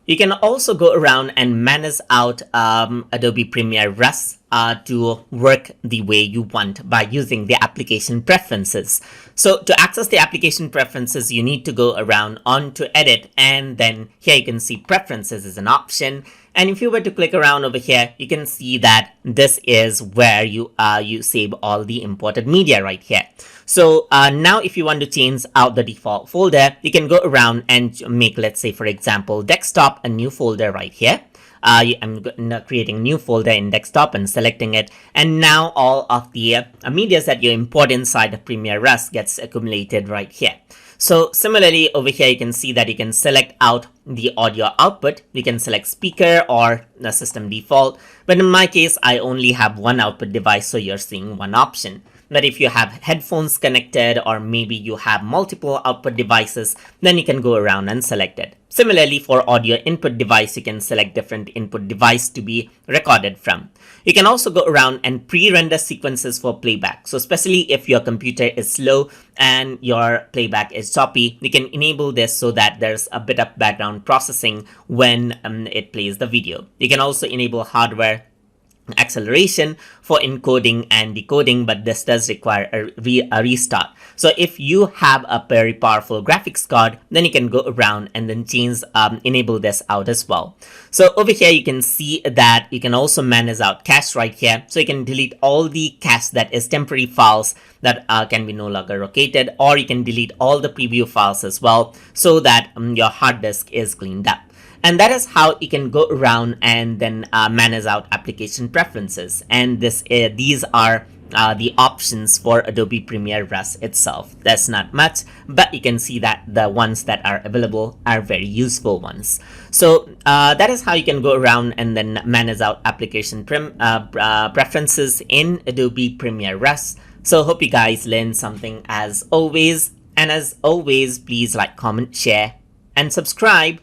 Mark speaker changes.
Speaker 1: You can also go around and manage out Adobe Premiere Rush to work the way you want by using the application preferences. So to access the application preferences, you need to go around onto edit, and then here you can see preferences is an option. And if you were to click around over here, you can see that this is where you save all the imported media right here. So now if you want to change out the default folder, you can go around and make, let's say, for example, desktop, a new folder right here. I'm creating a new folder in desktop and selecting it. And now all of the media that you import inside of Premiere Rush gets accumulated right here. So similarly over here, you can see that you can select out the audio output. You can select speaker or the system default. But in my case, I only have one output device, so you're seeing one option. But if you have headphones connected, or maybe you have multiple output devices, then you can go around and select it. Similarly, for audio input device, you can select different input device to be recorded from. You can also go around and pre-render sequences for playback. So especially if your computer is slow and your playback is choppy, you can enable this so that there's a bit of background processing when it plays the video. You can also enable hardware acceleration for encoding and decoding, but this does require a restart. So if you have a very powerful graphics card, then you can go around and then enable this out as well. So over here, you can see that you can also manage out cache right here. So you can delete all the cache that is temporary files that can be no longer located, or you can delete all the preview files as well, so that your hard disk is cleaned up. And that is how you can go around and then manage out application preferences. And these are the options for Adobe Premiere Rush itself. That's not much, but you can see that the ones that are available are very useful ones. So that is how you can go around and then manage out application preferences in Adobe Premiere Rush. So hope you guys learned something as always. And as always, please like, comment, share, and subscribe.